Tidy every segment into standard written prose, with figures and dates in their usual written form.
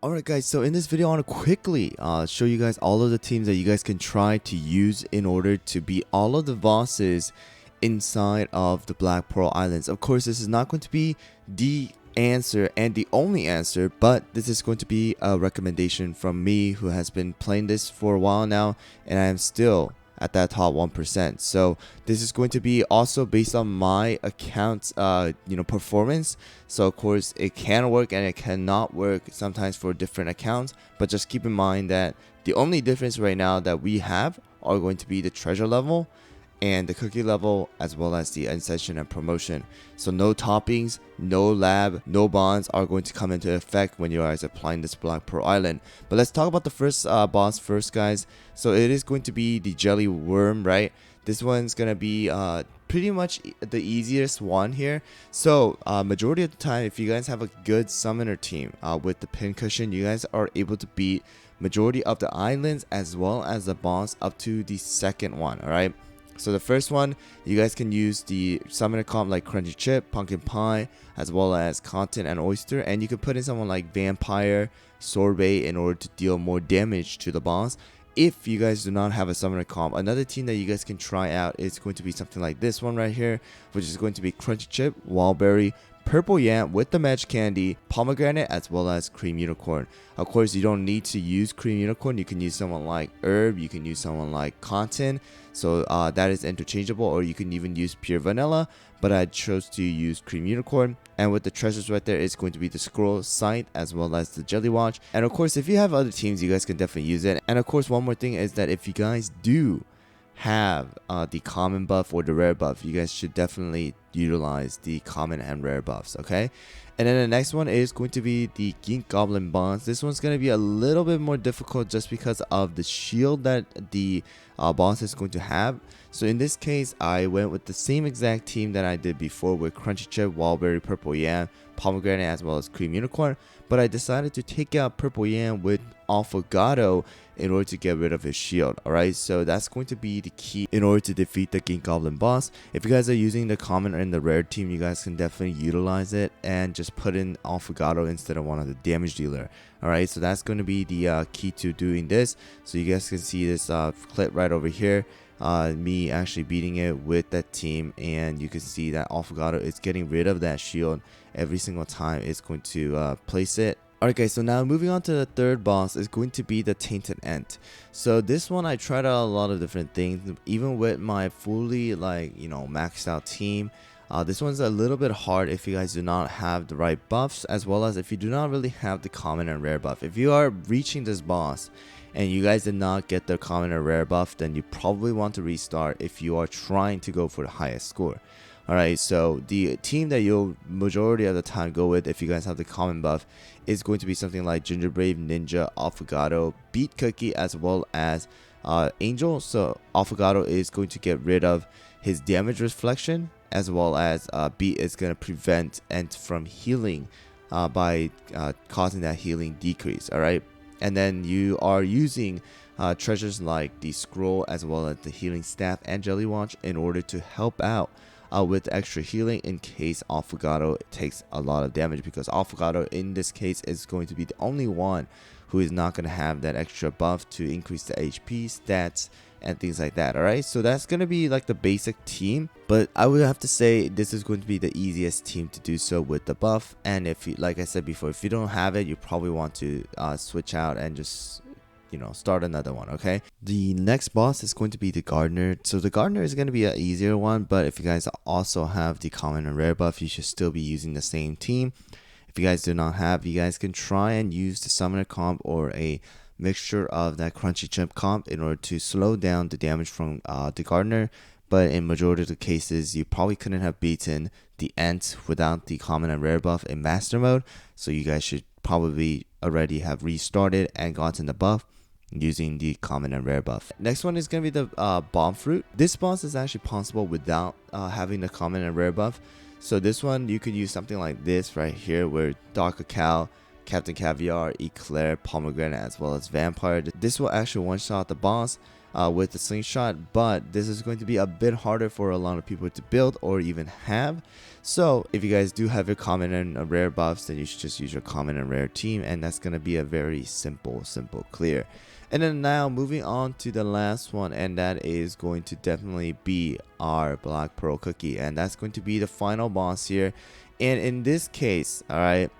Alright guys, so in this video I want to quickly show you guys all of the teams that you guys can try to use in order to beat all of the bosses inside of the Black Pearl Islands. Of course, this is not going to be the answer and the only answer, but this is going to be a recommendation from me who has been playing this for a while now, and I am still at that top 1%. So this is going to be also based on my account's performance. So of course it can work and it cannot work sometimes for different accounts, but just keep in mind that the only difference right now that we have are going to be the treasure level and the cookie level, as well as the end session and promotion. So no toppings, no lab, no bonds are going to come into effect when you guys are applying this Black Pearl Island. But let's talk about the first boss first, guys. So it is going to be the jelly worm, right? This one's gonna be pretty much the easiest one here. So majority of the time, if you guys have a good summoner team with the pincushion, you guys are able to beat majority of the islands as well as the boss up to the second one. All right. So the first one, you guys can use the summoner comp like Crunchy Chip, Pumpkin Pie, as well as Content and Oyster, and you can put in someone like Vampire, Sorbet in order to deal more damage to the boss. If you guys do not have a summoner comp, another team that you guys can try out is going to be something like this one right here, which is going to be Crunchy Chip, Wildberry, Purple Yam with the Match Candy, Pomegranate, as well as Cream Unicorn. Of course, you don't need to use Cream Unicorn. You can use someone like Herb, you can use someone like Content, so that is interchangeable, or you can even use Pure Vanilla, but I chose to use Cream Unicorn. And with the treasures right there, it's going to be the Scroll, Sight, as well as the Jelly Watch. And of course, if you have other teams, you guys can definitely use it. And of course, one more thing is that if you guys do have the common buff or the rare buff, you guys should definitely utilize the common and rare buffs, okay? And then the next one is going to be the Ginkgoblin BOss. This one's going to be a little bit more difficult just because of the shield that the boss is going to have. So in this case, I went with the same exact team that I did before with Crunchy Chip, Wildberry, Purple Yam, Pomegranate, as well as Cream Unicorn. But I decided to take out Purple Yam with Affogato in order to get rid of his shield. Alright, so that's going to be the key in order to defeat the Ginkgoblin BOss. If you guys are using the common and the rare team, you guys can definitely utilize it and just put in Affogato instead of one of the damage dealer. Alright, so that's going to be the key to doing this. So you guys can see this clip right over here. Me actually beating it with that team, and you can see that Affogato is getting rid of that shield every single time it's going to place it. Alright guys, so now moving on to the third boss is going to be the Tainted Ent. So this one I tried out a lot of different things, even with my fully maxed out team. This one's a little bit hard if you guys do not have the right buffs, as well as if you do not really have the common and rare buff. If you are reaching this boss and you guys did not get the common or rare buff, then you probably want to restart if you are trying to go for the highest score. Alright, so the team that you'll majority of the time go with if you guys have the common buff is going to be something like Gingerbrave, Ninja, Affogato, Beat Cookie, as well as Angel. So Affogato is going to get rid of his damage reflection, as well as Beat is going to prevent Ent from healing by causing that healing decrease. Alright, and then you are using treasures like the Scroll, as well as the Healing Staff and Jelly Watch in order to help out with extra healing in case Affogato takes a lot of damage, because Affogato in this case is going to be the only one who is not going to have that extra buff to increase the HP, stats, and things like that. Alright, so that's going to be like the basic team, but I would have to say this is going to be the easiest team to do so with the buff. And if you, like I said before, if you don't have it, you probably want to switch out and just start another one. Okay, the next boss is going to be the Gardener. So the Gardener is going to be an easier one, but if you guys also have the common and rare buff, you should still be using the same team. If you guys do not have, you guys can try and use the summoner comp or a mixture of that Crunchy Chip comp in order to slow down the damage from the Gardener. But in majority of the cases, you probably couldn't have beaten the Ent without the common and rare buff in master mode, so you guys should probably already have restarted and gotten the buff using the common and rare buff. Next one is going to be the Bombfruit. This boss is actually possible without having the common and rare buff. So this one you could use something like this right here, where Dark Cacao, Captain Caviar, Eclair, Pomegranate, as well as Vampire. This will actually one-shot the boss. with the slingshot, but this is going to be a bit harder for a lot of people to build or even have. So if you guys do have your common and rare buffs, then you should just use your common and rare team, and that's going to be a very simple clear. And then now moving on to the last one, and that is going to definitely be our Black Pearl Cookie, and that's going to be the final boss here. And in this case, alright,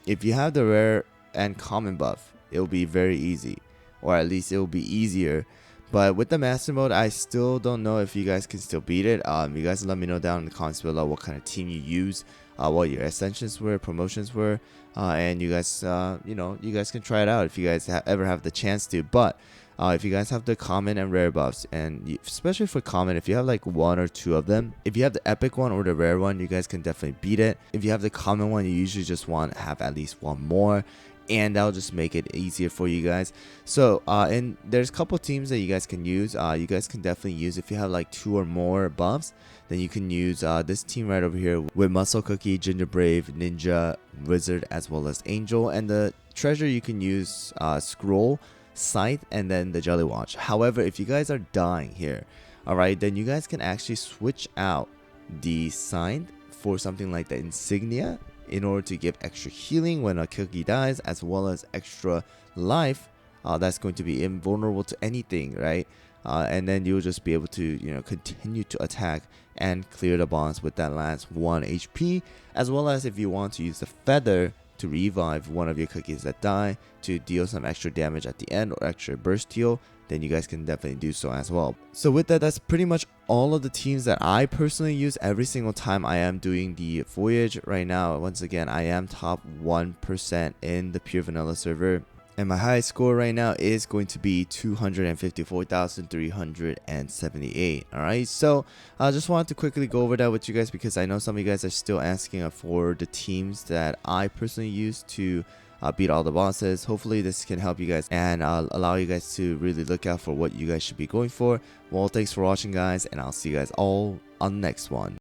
if you have the rare and common buff, it will be very easy, or at least it will be easier. But with the master mode, I still don't know if you guys can still beat it. You guys let me know down in the comments below what kind of team you use, what your ascensions were, promotions were, and you guys, you guys can try it out if you guys ever have the chance to. But if you guys have the common and rare buffs, and especially for common, if you have like 1 or 2 of them, if you have the epic one or the rare one, you guys can definitely beat it. If you have the common one, you usually just want to have at least 1 more, and that'll just make it easier for you guys. So and there's a couple teams that you guys can use. You guys can definitely use, if you have like 2 or more buffs, then you can use this team right over here with Muscle Cookie, Ginger Brave, Ninja, Wizard, as well as Angel. And the treasure you can use Scroll, Scythe, and then the Jelly Watch. However, if you guys are dying here, alright, then you guys can actually switch out the Scythe for something like the Insignia, in order to give extra healing when a cookie dies, as well as extra life that's going to be invulnerable to anything, right? And then you'll just be able to continue to attack and clear the boss with that last 1 HP, as well as if you want to use the feather to revive one of your cookies that die to deal some extra damage at the end or extra burst heal, then you guys can definitely do so as well. So with that, that's pretty much all of the teams that I personally use every single time I am doing the voyage. Right now, once again, I am top 1% in the pure vanilla server, and my highest score right now is going to be 254,378. Alright, so I just wanted to quickly go over that with you guys, because I know some of you guys are still asking for the teams that I personally use to beat all the bosses. Hopefully this can help you guys and allow you guys to really look out for what you guys should be going for. Well, thanks for watching, guys, and I'll see you guys all on the next one.